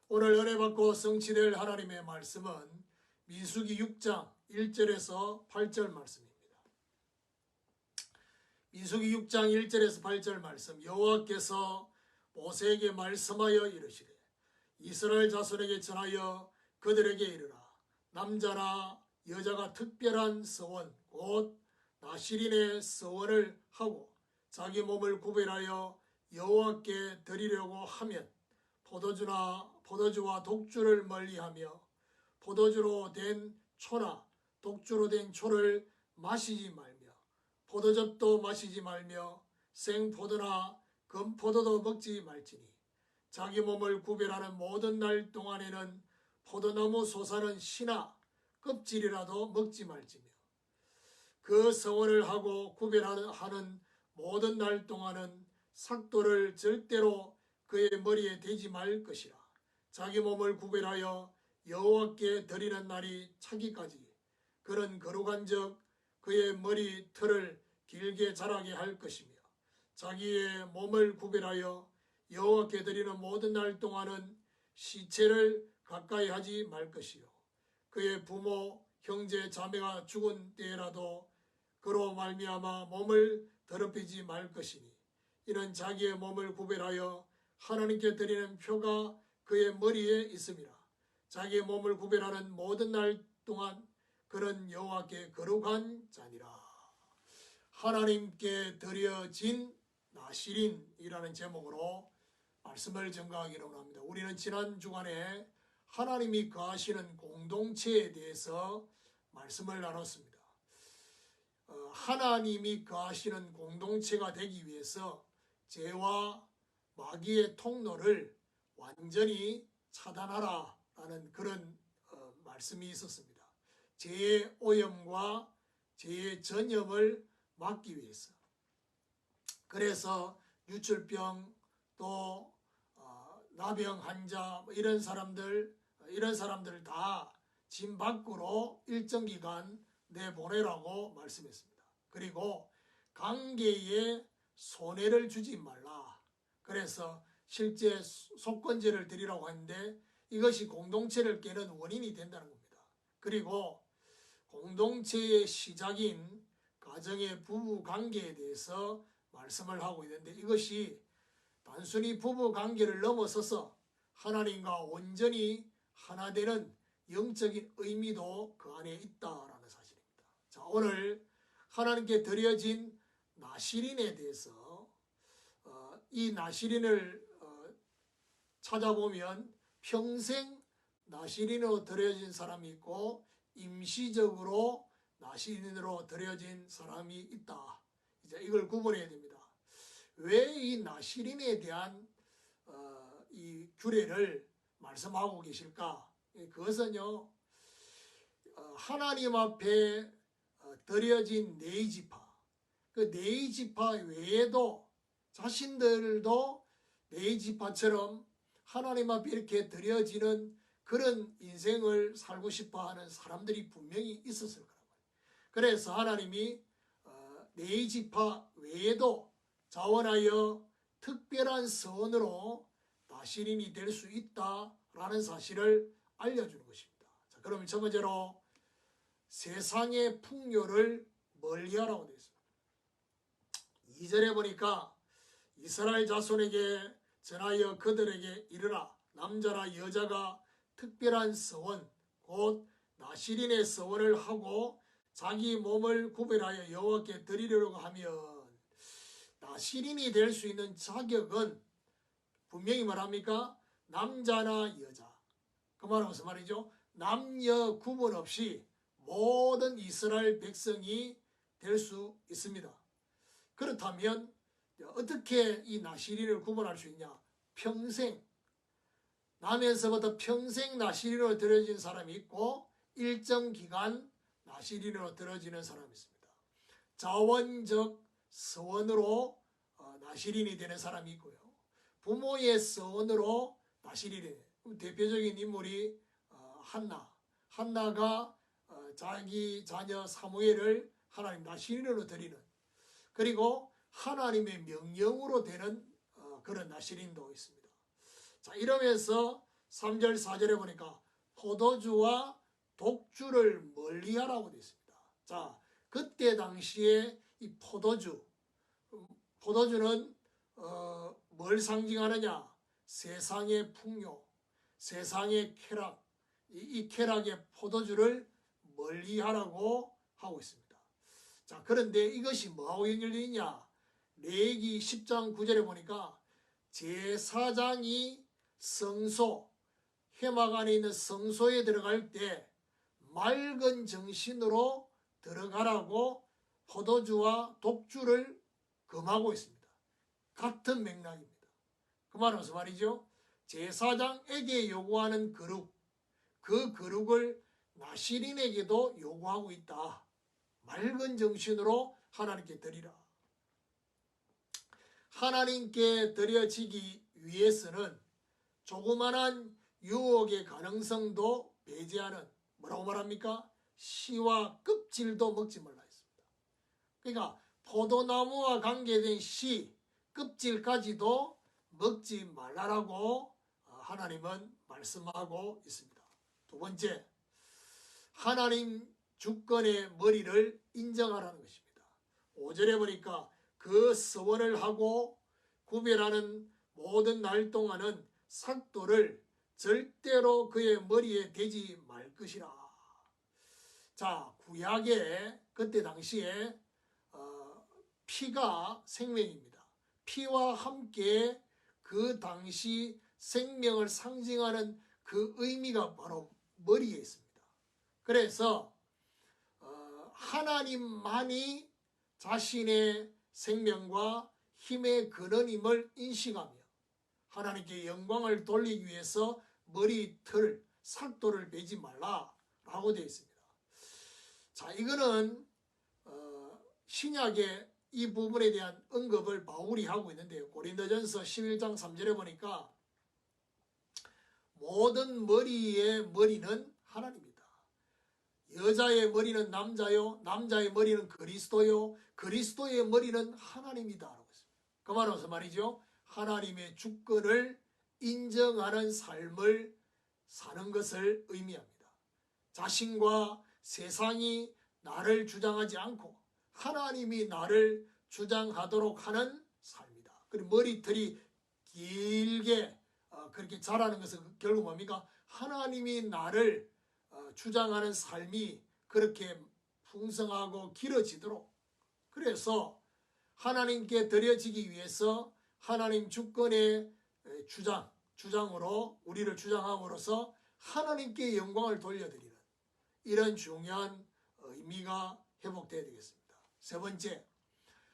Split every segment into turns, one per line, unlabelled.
오늘 은혜 받고 성취될 하나님의 말씀은 민수기 6장 1절에서 8절 말씀입니다. 민수기 6장 1절에서 8절 말씀, 여호와께서 모세에게 말씀하여 이르시되 이스라엘 자손에게 전하여 그들에게 이르라. 남자나 여자가 특별한 서원 곧 나실인의 서원을 하고 자기 몸을 구별하여 여호와께 드리려고 하면 포도주와 독주를 멀리하며 포도주로 된 초나 독주로 된 초를 마시지 말며 포도즙도 마시지 말며 생포도나 금포도도 먹지 말지니 자기 몸을 구별하는 모든 날 동안에는 포도나무 솟아는 씨나 껍질이라도 먹지 말지며 그 서원을 하고 구별하는 모든 날 동안은 삭도를 절대로 그의 머리에 대지 말 것이라. 자기 몸을 구별하여 여호와께 드리는 날이 차기까지 그는 거룩한즉 그의 머리 털을 길게 자라게 할 것이며 자기의 몸을 구별하여 여호와께 드리는 모든 날 동안은 시체를 가까이 하지 말 것이요 그의 부모 형제 자매가 죽은 때라도 그로 말미암아 몸을 더럽히지 말 것이니 이는 자기의 몸을 구별하여 하나님께 드리는 표가 그의 머리에 있음이라. 자기의 몸을 구별하는 모든 날 동안 그는 여호와께 거룩한 자니라. 하나님께 드려진 나실인이라는 제목으로 말씀을 전가하기로 합니다. 우리는 지난 주간에 하나님이 거하시는 공동체에 대해서 말씀을 나눴습니다. 하나님이 거하시는 공동체가 되기 위해서 죄와 마귀의 통로를 완전히 차단하라 라는 그런 말씀이 있었습니다. 죄의 오염과 죄의 전염을 막기 위해서. 그래서 유출병 또 나병 환자 이런 사람들을 다 집 밖으로 일정 기간 내보내라고 말씀했습니다. 그리고 관계에 손해를 주지 말라. 그래서 실제 속건제를 드리라고 하는데 이것이 공동체를 깨는 원인이 된다는 겁니다. 그리고 공동체의 시작인 가정의 부부 관계에 대해서 말씀을 하고 있는데 이것이 단순히 부부 관계를 넘어서서 하나님과 온전히 하나 되는 영적인 의미도 그 안에 있다라는 사실입니다. 자, 오늘 하나님께 드려진 나실인에 대해서 이 나실인을 찾아보면 평생 나실인으로 드려진 사람이 있고 임시적으로 나실인으로 드려진 사람이 있다. 이제 이걸 구분해야 됩니다. 왜 이 나실인에 대한 이 규례를 말씀하고 계실까? 그것은요, 하나님 앞에 드려진 네 지파, 그 네 지파 외에도 자신들도 네 지파처럼 하나님 앞에 이렇게 드려지는 그런 인생을 살고 싶어하는 사람들이 분명히 있었을 거라고요. 그래서 하나님이 네 지파 외에도 자원하여 특별한 선으로 나실인이 될 수 있다라는 사실을 알려주는 것입니다. 자, 그러면 첫 번째로 세상의 풍요를 멀리하라고 되어 있습니다. 2절에 보니까 이스라엘 자손에게 전하여 그들에게 이르라. 남자나 여자가 특별한 서원 곧 나실인의 서원을 하고 자기 몸을 구별하여 여호와께 드리려고 하면 나실인이 될 수 있는 자격은 분명히 말합니까? 남자나 여자. 그 말은 무슨 말이죠? 남녀 구분 없이 모든 이스라엘 백성이 될 수 있습니다. 그렇다면 어떻게 이 나실인을 구분할 수 있냐? 평생 나면서부터 평생 나실인으로 들어진 사람이 있고 일정 기간 나실인으로 들어지는 사람이 있습니다. 자원적 서원으로 나실인이 되는 사람이 있고요. 부모의 서원으로 나실인이 대표적인 인물이 한나가 자기 자녀 사무엘을 하나님 나실인으로 드리는 그리고 하나님의 명령으로 되는 그런 나실인도 있습니다. 자, 이러면서 3절 4절에 보니까 포도주와 독주를 멀리하라고 되어 있습니다. 자, 그때 당시에 이 포도주는 뭘 상징하느냐? 세상의 풍요, 세상의 쾌락, 이 쾌락의 포도주를 멀리하라고 하고 있습니다. 자, 그런데 이것이 뭐하고 연결되어 있냐? 레위기 10장 9절에 보니까 제사장이 성소, 회막 안에 있는 성소에 들어갈 때 맑은 정신으로 들어가라고 포도주와 독주를 금하고 있습니다. 같은 맥락입니다. 그 말은 무슨 말이죠? 제사장에게 요구하는 거룩, 그 거룩을 나시린에게도 요구하고 있다. 맑은 정신으로 하나님께 드리라. 하나님께 드려지기 위해서는 조그만한 유혹의 가능성도 배제하는, 뭐라고 말합니까? 씨와 껍질도 먹지 말라 했습니다. 그러니까 포도나무와 관계된 씨, 껍질까지도 먹지 말라라고 하나님은 말씀하고 있습니다. 두 번째, 하나님 주권의 머리를 인정하라는 것입니다. 5절에 보니까 그 서원을 하고 구별하는 모든 날 동안은 삭도를 절대로 그의 머리에 대지 말 것이라. 자, 구약에 그때 당시에 피가 생명입니다. 피와 함께 그 당시 생명을 상징하는 그 의미가 바로 머리에 있습니다. 그래서 하나님만이 자신의 생명과 힘의 근원임을 인식하며 하나님께 영광을 돌리기 위해서 머리털, 삭도를 베지 말라라고 되어 있습니다. 자, 이거는 신약의 이 부분에 대한 언급을 바울이 하고 있는데요. 고린도전서 11장 3절에 보니까 모든 머리의 머리는 하나님이다. 여자의 머리는 남자요, 남자의 머리는 그리스도요, 그리스도의 머리는 하나님이다. 그 말은 무슨 말이죠? 하나님의 주권을 인정하는 삶을 사는 것을 의미합니다. 자신과 세상이 나를 주장하지 않고 하나님이 나를 주장하도록 하는 삶이다. 그리고 머리털이 길게 그렇게 자라는 것은 결국 뭡니까? 하나님이 나를 주장하는 삶이 그렇게 풍성하고 길어지도록, 그래서 하나님께 드려지기 위해서 하나님 주권의 주장으로 우리를 주장함으로써 하나님께 영광을 돌려드리는 이런 중요한 의미가 회복되어야 되겠습니다. 세 번째,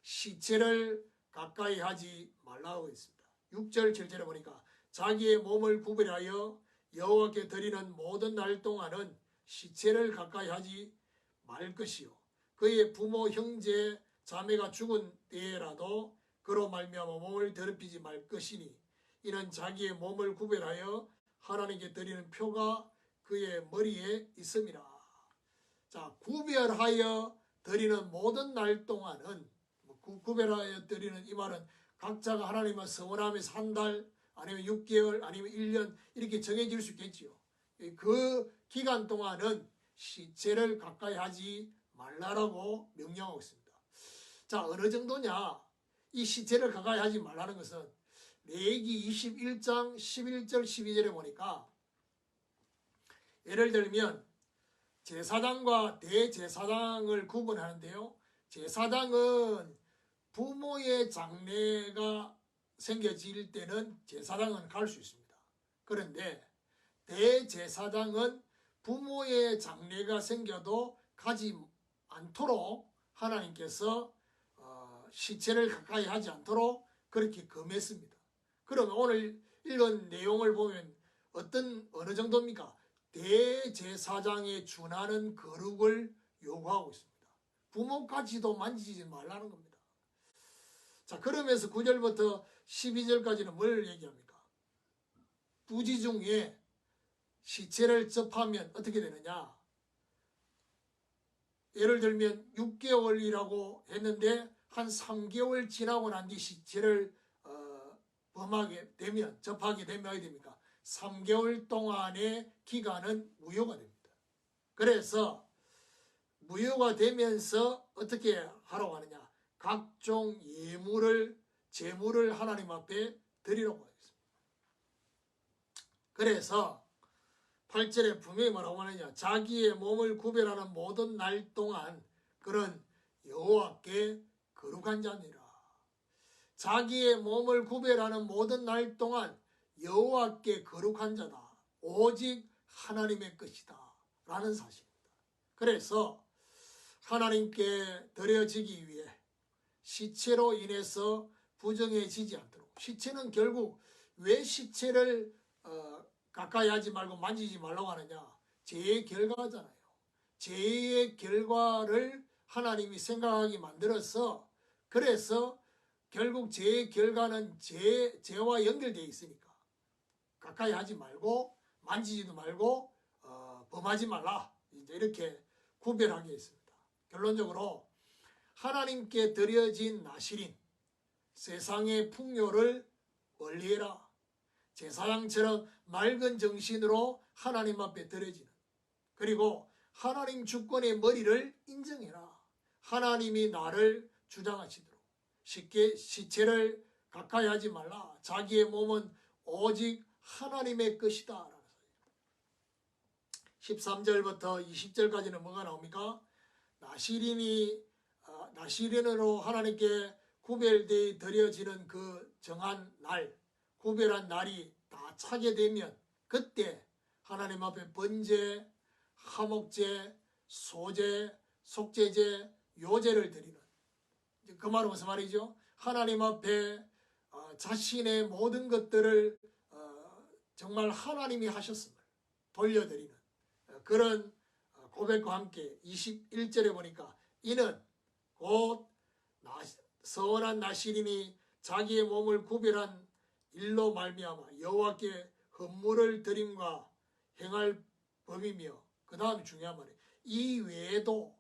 시체를 가까이 하지 말라고 했습니다. 6절 7절에 보니까 자기의 몸을 구별하여 여호와께 드리는 모든 날 동안은 시체를 가까이 하지 말 것이요, 그의 부모 형제 자매가 죽은 때라도 그로 말미암아 몸을 더럽히지 말 것이니 이는 자기의 몸을 구별하여 하나님께 드리는 표가 그의 머리에 있음이라. 자, 구별하여 드리는 모든 날 동안은, 구별하여 드리는 이 말은 각자가 하나님을 서원하면서 한 달 아니면 6개월 아니면 1년 이렇게 정해질 수 있겠지요. 그 기간 동안은 시체를 가까이 하지 말라라고 명령하고 있습니다. 자, 어느 정도냐? 이 시체를 가까이 하지 말라는 것은 레위기 21장 11절 12절에 보니까 예를 들면 제사장과 대제사장을 구분하는데요. 제사장은 부모의 장례가 생겨질 때는 제사장은 갈 수 있습니다. 그런데 대제사장은 부모의 장례가 생겨도 가지 않도록 하나님께서 시체를 가까이 하지 않도록 그렇게 금했습니다. 그러면 오늘 읽은 내용을 보면 어느 정도입니까? 대제사장에 준하는 거룩을 요구하고 있습니다. 부모까지도 만지지 말라는 겁니다. 자, 그러면서 9절부터 12절까지는 뭘 얘기합니까? 부지 중에 시체를 접하면 어떻게 되느냐? 예를 들면 6개월이라고 했는데 한 3개월 지나고 난 뒤 시체를 접하게 되면 어떻게 됩니까? 3개월 동안의 기간은 무효가 됩니다. 그래서 무효가 되면서 어떻게 하라고 하느냐? 각종 제물을 하나님 앞에 드리라고 하겠습니다. 그래서 8절에 분명히 뭐라고 하느냐? 자기의 몸을 구별하는 모든 날 동안 그는 여호와께 거룩한 자니라. 자기의 몸을 구별하는 모든 날 동안 여호와께 거룩한 자다. 오직 하나님의 것이다. 라는 사실입니다. 그래서 하나님께 드려지기 위해 시체로 인해서 부정해지지 않도록, 시체는 결국 왜 시체를 가까이 하지 말고 만지지 말라고 하느냐? 죄의 결과잖아요. 죄의 결과를 하나님이 생각하게 만들어서, 그래서 결국 죄의 결과는 죄와 연결되어 있으니까 가까이 하지 말고 만지지도 말고 범하지 말라, 이제 이렇게 구별하게 했습니다. 결론적으로 하나님께 드려진 나실인, 세상의 풍요를 멀리해라. 제사장처럼 맑은 정신으로 하나님 앞에 드려지는, 그리고 하나님 주권의 머리를 인정해라. 하나님이 나를 주장하시도록 쉽게 시체를 가까이 하지 말라. 자기의 몸은 오직 하나님의 것이다. 13절부터 20절까지는 뭐가 나옵니까? 나실인으로 하나님께 구별되어 드려지는 그 정한 날, 구별한 날이 다 차게 되면 그때 하나님 앞에 번제, 화목제, 소제, 속제제, 요제를 드리는, 그 말은 무슨 말이죠? 하나님 앞에 자신의 모든 것들을 정말 하나님이 하셨음을 돌려드리는 그런 고백과 함께 21절에 보니까 이는 곧 선한 나실인이 자기의 몸을 구별한 일로 말미암아 여호와께 헌물을 드림과 행할 법이며, 그 다음 중요한 말이에요. 이 외에도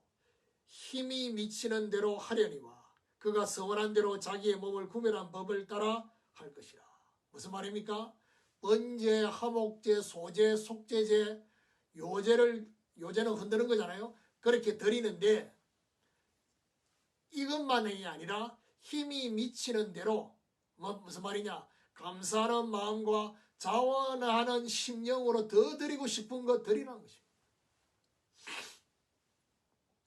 힘이 미치는 대로 하려니와 그가 선한 대로 자기의 몸을 구별한 법을 따라 할 것이라. 무슨 말입니까? 번제, 화목제, 소제, 속제제, 요제는 흔드는 거잖아요. 그렇게 드리는데 이것만이 아니라 힘이 미치는 대로, 무슨 말이냐? 감사하는 마음과 자원하는 심령으로 더 드리고 싶은 거 드리라는 것입니다.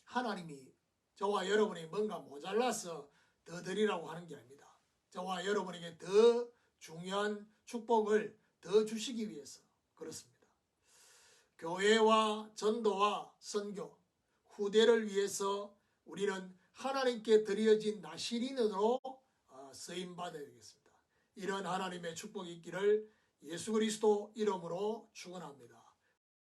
하나님이 저와 여러분이 뭔가 모자라서 더 드리라고 하는 게 아닙니다. 저와 여러분에게 더 중요한 축복을 더 주시기 위해서 그렇습니다. 교회와 전도와 선교, 후대를 위해서 우리는 하나님께 드려진 나실인으로 쓰임받아야 되겠습니다. 이런 하나님의 축복이 있기를 예수 그리스도 이름으로 축원합니다.